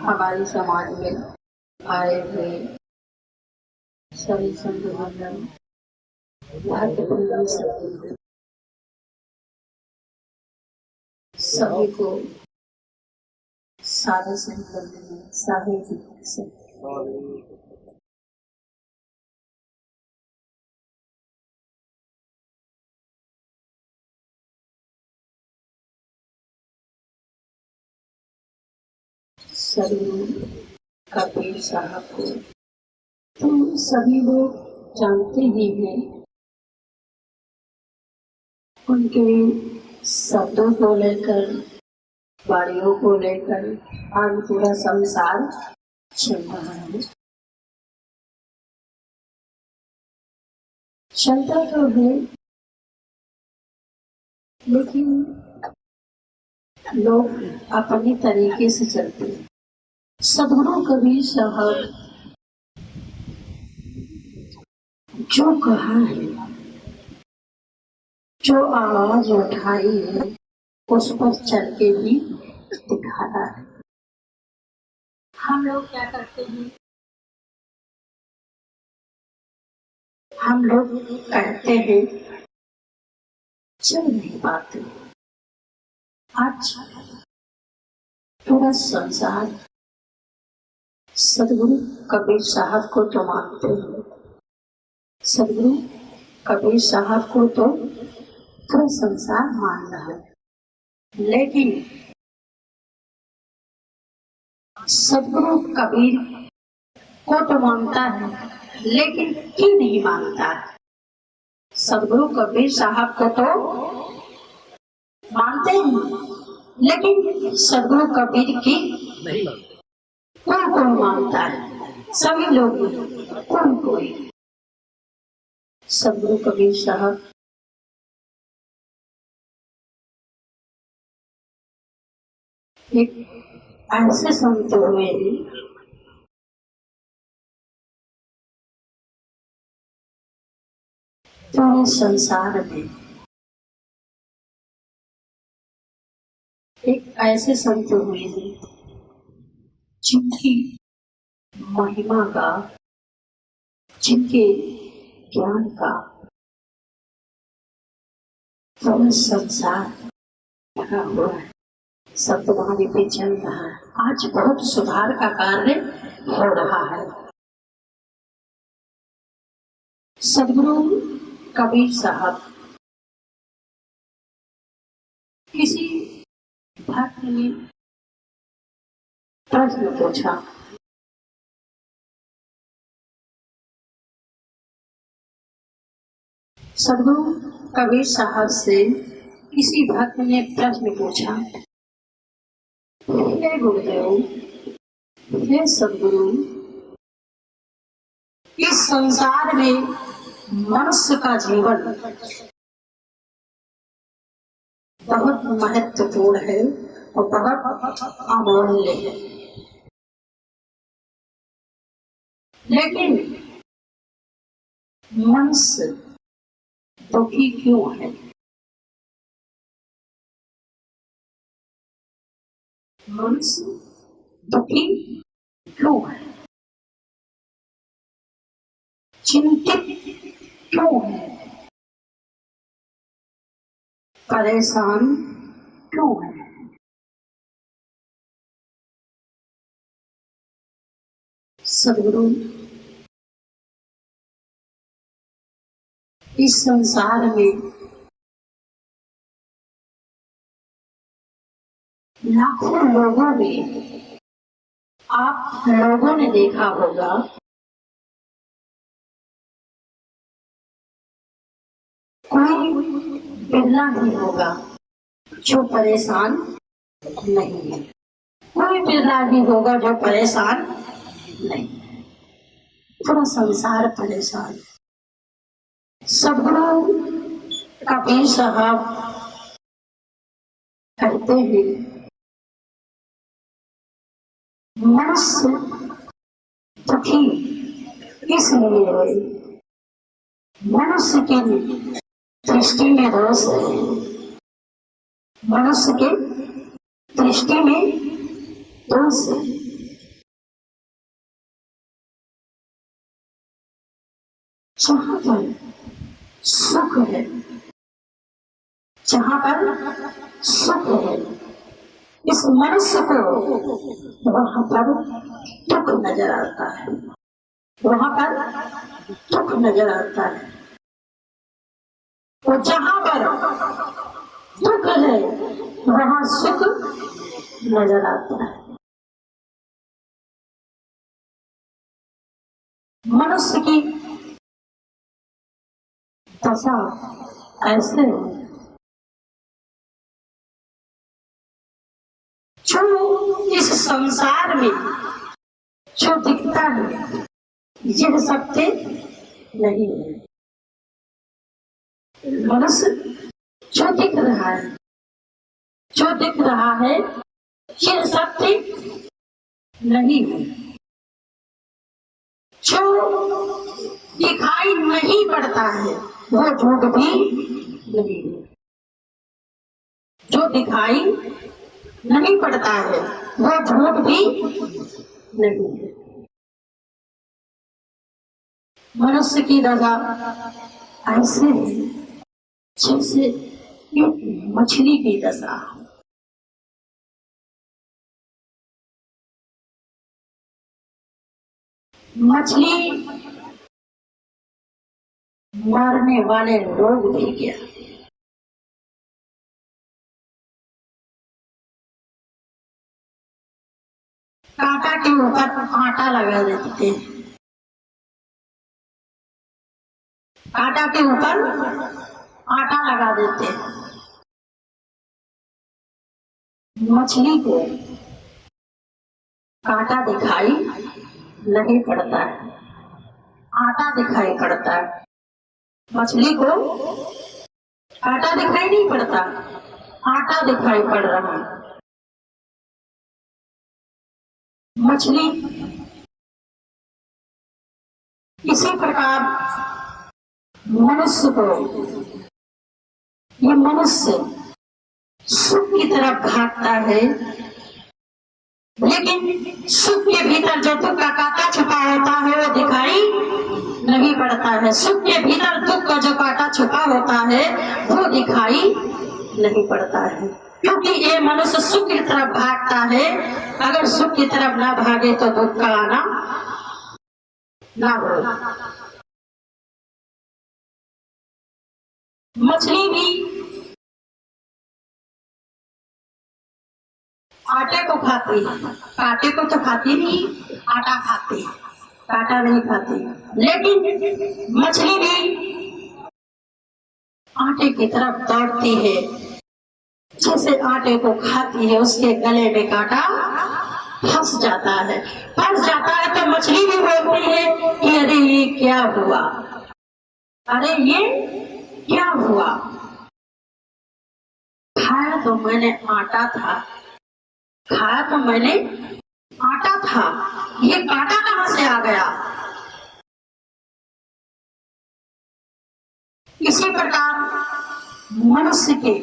हमारे समाज में आए हुए सभी संत मंडल महत्वपूर्ण सभी को सारे संत में सारे से सभी कबीर साहब को तो सभी लोग जानते ही हैं। उनके शब्दों को लेकर, वाणियों को लेकर आज पूरा संसार चल रहा है। चलता तो है, लेकिन लोग अपने तरीके से चलते हैं। सद्गुरु कबीर साहब जो कहा है, जो आवाज उठाई है, उस पर चल के भी दिखाना है। हम लोग क्या करते हैं? हम लोग कहते हैं, चल नहीं पाते। आज पूरा संसार सद्गुरु कबीर साहब को तो मानते हैं। सद्गुरु कबीर साहब को तो पूरा संसार मान रहा है, लेकिन सद्गुरु कबीर को तो मानता है, लेकिन क्यों नहीं मानता है? सद्गुरु कबीर साहब को तो मानते हैं, लेकिन सद्गुरु कबीर की नहीं मानते। कौन मानता है? सभी लोग। कौन कोई? सद्गुरु कबीर साहब एक ऐसे संत हुए पूरे संसार में, एक ऐसे संत हुए जिनकी महिमा का, जिनके ज्ञान का पूरा संसार लगा हुआ है, सब तुम्हारे पे चल रहा है। आज बहुत सुधार का कार्य हो रहा है। सद्गुरु कबीर साहब किसी भक्त ने प्रश्न पूछा, सद्गुरु कबीर साहब से किसी भक्त ने प्रश्न पूछा, हे गुरुदेव, हे सद्गुरु, इस संसार में मनुष्य का जीवन बहुत महत्वपूर्ण है और बहुत अमूल्य है, लेकिन मनुष्य दुखी क्यों है? मनुष्य दुखी क्यों है? चिंतित क्यों है? परेशान क्यों है? सद्गुरु इस संसार में लाखों लोगों में आप लोगों ने देखा होगा, कोई बिरला ही होगा जो परेशान नहीं है। कोई बिरला ही होगा जो परेशान नहीं। पूरा संसार परेशान। सद्गुरु कबीर साहब कहते हैं, मनुष्य दुखी इसलिए है, मनुष्य की दृष्टि में दोष है, मनुष्य के दृष्टि में दोष है, जहाँ पर सुख है, जहाँ पर सुख है, इस मनुष्य को वहां पर दुख नजर आता है, वहां पर दुख नजर आता है। और जहाँ पर दुख है वहां सुख नजर आता है। मनुष्य की दशा ऐसे है, जो इस संसार में जो दिखता है यह सत्य नहीं है। मनुष्य जो दिख रहा है, जो दिख रहा है यह सत्य नहीं है। जो दिखाई नहीं पड़ता है वो झूठ भी नहीं है। जो दिखाई नहीं पड़ता है वो झूठ भी नहीं है। मनुष्य की दशा ऐसे है जैसे एक मछली की दशा। मछली मारने वाले लोग भी क्या, कांटा के ऊपर आटा लगा देते हैं, कांटा के ऊपर आटा लगा देते हैं। मछली को कांटा दिखाई नहीं पड़ता है, आटा दिखाई पड़ता है। मछली को कांटा दिखाई नहीं पड़ता, आटा दिखाई पड़ रहा है। मछली इसी प्रकार मनुष्य को, ये मनुष्य सुख की तरफ भागता है, लेकिन सुख के भीतर जो दुख का कांटा छुपा होता है वो दिखाई नहीं पड़ता है। सुख के भीतर दुख का जो कांटा छुपा होता है वो दिखाई नहीं पड़ता है, क्योंकि ये मनुष्य सुख की तरफ भागता है। अगर सुख की तरफ ना भागे तो दुख का आना ना हो। मछली भी आटे को खाती है, कांटे को तो खाती नहीं, आटा खाती है, कांटा नहीं खाती। लेकिन मछली भी आटे की तरफ दौड़ती है, जैसे आटे को खाती है उसके गले में कांटा फंस जाता है। फंस जाता है तो मछली भी बोलती है कि अरे ये क्या हुआ, अरे ये क्या हुआ। खाया तो मैंने आटा था, खाया तो मैंने आटा था, ये कांटा कहां से आ गया। इसी प्रकार मनुष्य के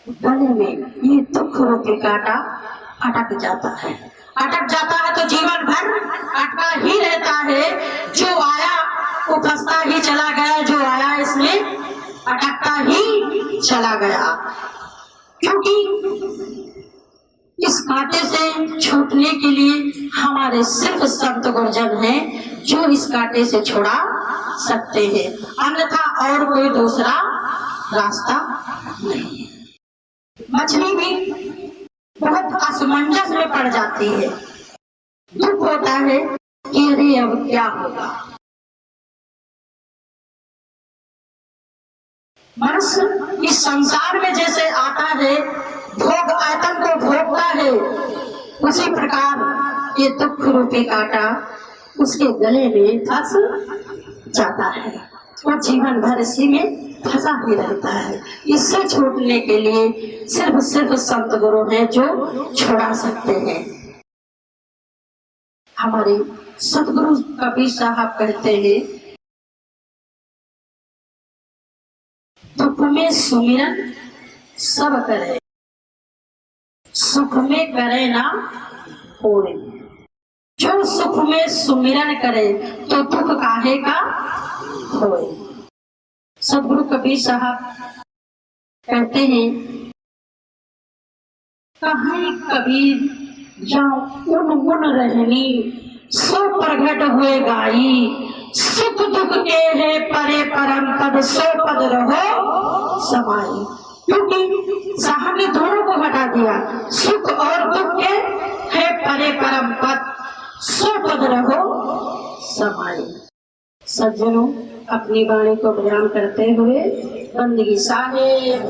गले में ये दुख रूपी कांटा अटक जाता है। अटक जाता है तो जीवन भर अटका ही रहता है। जो आया वो फंसता ही चला गया, जो आया इसमें अटकता ही चला गया। क्योंकि इस कांटे से छूटने के लिए हमारे सिर्फ संत गुरुजन हैं जो इस कांटे से छुड़ा सकते हैं, अन्यथा और कोई दूसरा रास्ता नहीं। मछली भी बहुत असमंजस में पड़ जाती है, दुख होता है कि अरे अब क्या होगा। मनुष्य इस संसार में जैसे आता है, भोग आयतन को भोगता है, उसी प्रकार ये दुख रूपी कांटा उसके गले में फंस जाता है और जीवन भर इसी में फंसा ही रहता है। इससे छूटने के लिए सिर्फ संत गुरु हैं जो छुड़ा सकते हैं। हमारे सतगुरु कबीर साहब कहते हैं, दुख में सुमिरन सब करे, सुख में करे ना कोई। जो सुख में सुमिरन करे तो दुख काहे का होए। सदगुरु कबीर साहब कहते हैं, कहीं कबीर जाओ उन मुन रहनी सो प्रगट हुए गाई, सुख दुख के है परे परम पद सो पद रहो समाई। क्योंकि साहब ने दोनों को हटा दिया, सुख और दुख के है परे परम पद सो पद रहो समाई। सज्जनों, अपनी वाणी को बयान करते हुए बंदगी साहेब